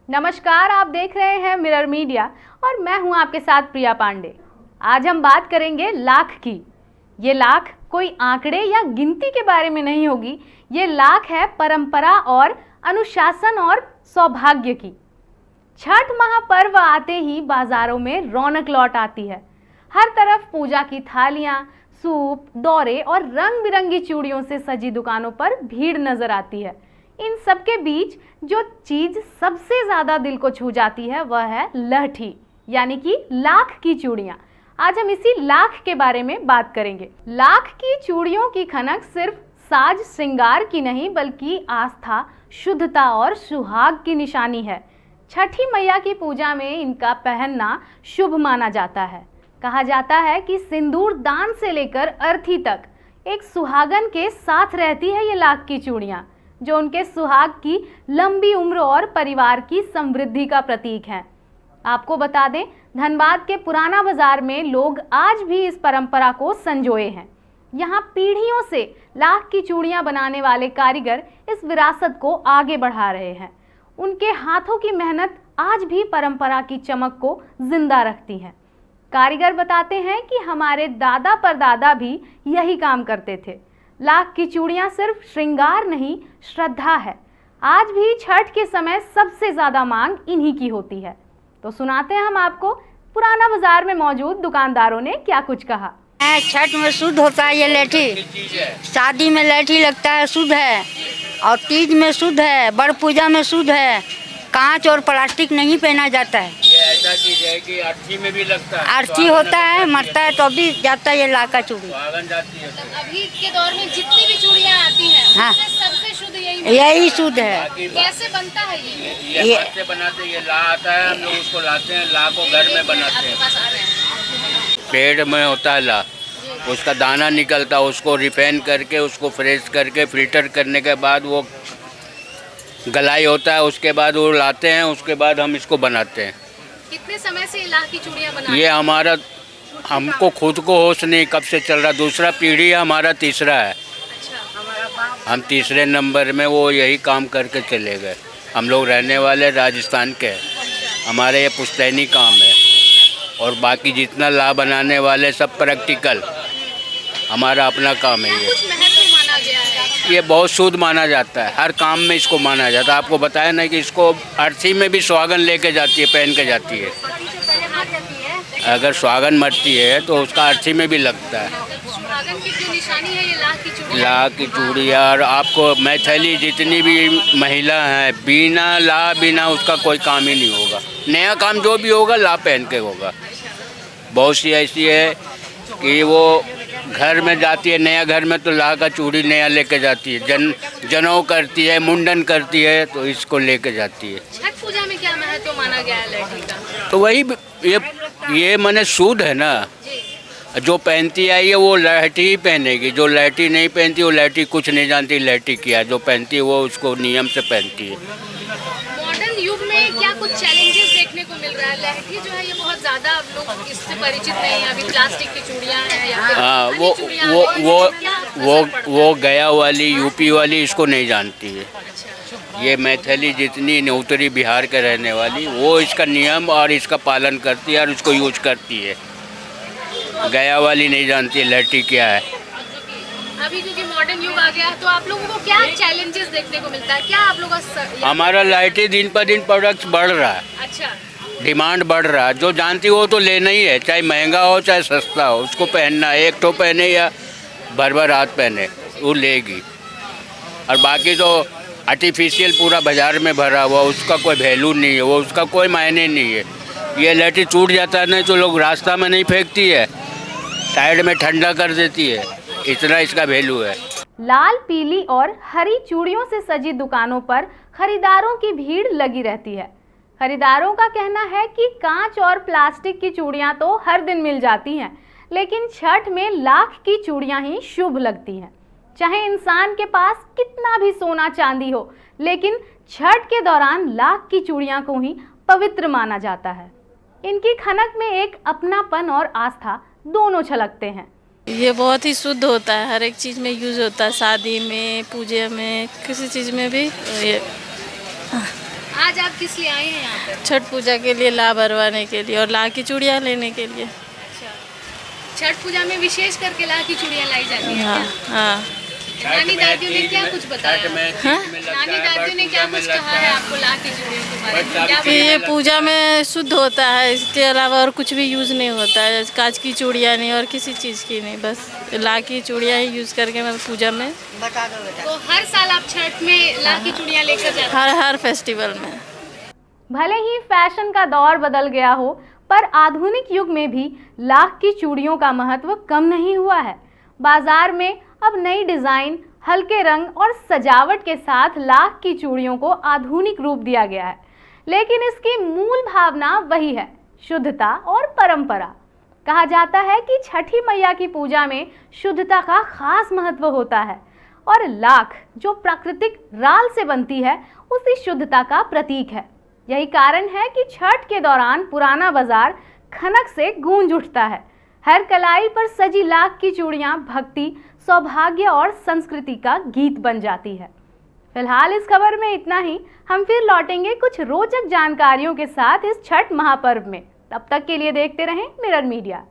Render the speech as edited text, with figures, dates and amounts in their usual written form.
नमस्कार, आप देख रहे हैं मिरर मीडिया और मैं हूं आपके साथ प्रिया पांडे। आज हम बात करेंगे लाख की। ये लाख कोई आंकड़े या गिनती के बारे में नहीं होगी, ये लाख है परंपरा और अनुशासन और सौभाग्य की। छठ महापर्व आते ही बाजारों में रौनक लौट आती है। हर तरफ पूजा की थालियां, सूप, दौरे और रंग बिरंगी चूड़ियों से सजी दुकानों पर भीड़ नजर आती है। इन सब के बीच जो चीज सबसे ज्यादा दिल को छू जाती है वह है लहठी, यानी कि लाख की चूड़ियां। आज हम इसी लाख के बारे में बात करेंगे। लाख की चूड़ियों की खनक सिर्फ साज श्रृंगार की नहीं बल्कि आस्था, शुद्धता और सुहाग की निशानी है। छठी मैया की पूजा में इनका पहनना शुभ माना जाता है। कहा जाता है कि सिंदूर दान से लेकर अर्थी तक एक सुहागन के साथ रहती है ये लाख की चूड़ियां, जो उनके सुहाग की लंबी उम्र और परिवार की समृद्धि का प्रतीक है। आपको बता दें, धनबाद के पुराना बाजार में लोग आज भी इस परंपरा को संजोए हैं। यहाँ पीढ़ियों से लाख की चूड़ियां बनाने वाले कारीगर इस विरासत को आगे बढ़ा रहे हैं। उनके हाथों की मेहनत आज भी परंपरा की चमक को जिंदा रखती है। कारीगर बताते हैं कि हमारे दादा परदादा भी यही काम करते थे। लाख की चूड़ियां सिर्फ श्रृंगार नहीं, श्रद्धा है। आज भी छठ के समय सबसे ज्यादा मांग इन्हीं की होती है। तो सुनाते हैं हम आपको पुराना बाजार में मौजूद दुकानदारों ने क्या कुछ कहा। छठ में शुद्ध होता है ये लहठी, शादी में लहठी लगता है, शुद्ध है। और तीज में शुद्ध है, बड़ पूजा में शुद्ध है। कांच और प्लास्टिक नहीं पहना जाता है। ये ऐसा चीज है कि अर्थी में भी लगता है, अर्थी होता है, मरता है तो भी जाता है ये लाख चूड़ी। जाती है। अभी के दौर में जितनी भी चूड़ियां आती हैं, हाँ, उसमें सबसे शुद्ध यही यही शुद्ध है। कैसे बनता है ये हाथ से बनाते हैं। ये ला आता है, हम लोग उसको लाते हैं, ला को घर में बनाते हैं। पेड़ में होता है ला, उसका दाना निकलता है, उसको रिफाइन करके, उसको फ्रेश करके, फिल्टर करने के बाद वो गलाई होता है। उसके बाद वो लाते हैं, उसके बाद हम इसको बनाते हैं। कितने समय से लाख की चूड़ियां बना? ये हमारा, हमको खुद को होश नहीं कब से चल रहा। दूसरा पीढ़ी है, हमारा तीसरा है। अच्छा, हम तीसरे नंबर में, वो यही काम करके चले गए। हम लोग रहने वाले राजस्थान के हैं, हमारे ये पुश्तैनी काम है। और बाकी जितना ला बनाने वाले सब प्रैक्टिकल, हमारा अपना काम है। कुछ महत्व माना गया है? ये बहुत शुद्ध माना जाता है, हर काम में इसको माना जाता है। आपको बताया ना कि इसको अर्थी में भी सुहागन लेके जाती है, पहन के जाती है। अगर सुहागन मरती है तो उसका अर्थी में भी लगता है। सुहागन की जो निशानी है ये लाख की चूड़ी। लाख की चूड़ी। और आपको मैथिली जितनी भी महिला हैं, बिना उसका कोई काम ही नहीं होगा। नया काम जो भी होगा ला पहन के होगा। बहुत सी ऐसी है कि वो घर में जाती है, नया घर में तो ला का चूड़ी नया लेके जाती है। जनौ करती है, मुंडन करती है तो इसको लेके जाती है। छठ पूजा में क्या महत्व माना गया है लहठी का? तो वही ये माने शुद्ध है ना। जो पहनती आई है वो लहठी ही पहनेगी, जो लहठी नहीं पहनती वो लहठी कुछ नहीं जानती लहठी क्या। जो पहनती है वो उसको नियम से पहनती है। मॉडर्न युग में क्या कुछ चैलेंजेस देखने को मिल रहा है? लहठी जो है ये बहुत ज्यादा लोग इससे परिचित नहीं है। अभी प्लास्टिक की चूड़ियां हैं या फिर हाँ, अन्य चूड़ियां हैं, क्या वो गया वाली, यूपी वाली इसको नहीं जानती है। अच्छा, ये मैथिली जितनी उत्तरी बिहार के रहने वाली, वो इसका नियम और इसका पालन करती है और इसको यूज करती है। गया वाली नहीं जानती है लहठी क्या है। अभी क्योंकि मॉडर्न युग आ गया है तो आप लोगों को क्या चैलेंजेस देखने को मिलता है? क्या आप लोगों का हमारा लहठी दिन पर दिन प्रोडक्ट्स बढ़ रहा है, अच्छा, डिमांड बढ़ रहा है। जो जानती हो तो लेना ही है, चाहे महंगा हो चाहे सस्ता हो, उसको पहनना है। एक ठो पहने या भर हाथ पहने, वो लेगी। और बाकी तो आर्टिफिशियल पूरा बाजार में भरा हुआ, उसका कोई वैल्यू नहीं है, वो उसका कोई मायने नहीं है। ये लहठी टूट जाता है नहीं तो लोग रास्ता में नहीं फेंकती है, साइड में ठंडा कर देती है, इतना इसका वैल्यू है। लाल, पीली और हरी चूड़ियों से सजी दुकानों पर खरीदारों की भीड़ लगी रहती है। खरीदारों का कहना है कि कांच और प्लास्टिक की चूड़ियां तो हर दिन मिल जाती हैं, लेकिन छठ में लाख की चूड़ियां ही शुभ लगती हैं। चाहे इंसान के पास कितना भी सोना चांदी हो, लेकिन छठ के दौरान लाख की चूड़ियां को ही पवित्र माना जाता है। इनकी खनक में एक अपनापन और आस्था दोनों छलकते हैं। ये बहुत ही शुद्ध होता है, हर एक चीज़ में यूज होता है, शादी में, पूजा में, किसी चीज़ में भी। ये आज आप किस लिए आए हैं यहाँ पर? छठ पूजा के लिए लाभ भरवाने के लिए और लाख की चूड़ियाँ लेने के लिए। अच्छा, छठ पूजा में विशेष करके लाख की चूड़ियाँ लाई जाती हैं हाँ क्या? हाँ। नानी दादियों ने क्या कुछ बताया? नानी दादियों ने क्या कुछ कहा है आपको लाख की चूड़ियों के बारे में? क्या कि ये बताया? पूजा में शुद्ध होता है, इसके अलावा और कुछ भी यूज़ नहीं होता है। कांच की चूड़ियाँ नहीं और किसी चीज़ की नहीं, बस लाख की चूड़ियाँ ही यूज़ करके मैं पूजा में बता दो बेटा। तो हर साल आप छठ में लाख की चूड़ियाँ लेकर जाते हैं? हर फेस्टिवल में। भले ही फैशन का दौर बदल गया हो, पर आधुनिक युग में भी लाख की चूड़ियों का महत्व कम नहीं हुआ है। बाजार में अब नई डिज़ाइन, हल्के रंग और सजावट के साथ लाख की चूड़ियों को आधुनिक रूप दिया गया है, लेकिन इसकी मूल भावना वही है, शुद्धता और परंपरा। कहा जाता है कि छठी मैया की पूजा में शुद्धता का खास महत्व होता है और लाख जो प्राकृतिक राल से बनती है उसी शुद्धता का प्रतीक है। यही कारण है कि छठ के दौरान पुराना बाजार खनक से गूंज उठता है। हर कलाई पर सजी लाख की चूड़ियां भक्ति, सौभाग्य और संस्कृति का गीत बन जाती है। फिलहाल इस खबर में इतना ही। हम फिर लौटेंगे कुछ रोचक जानकारियों के साथ इस छठ महापर्व में। तब तक के लिए देखते रहें मिरर मीडिया।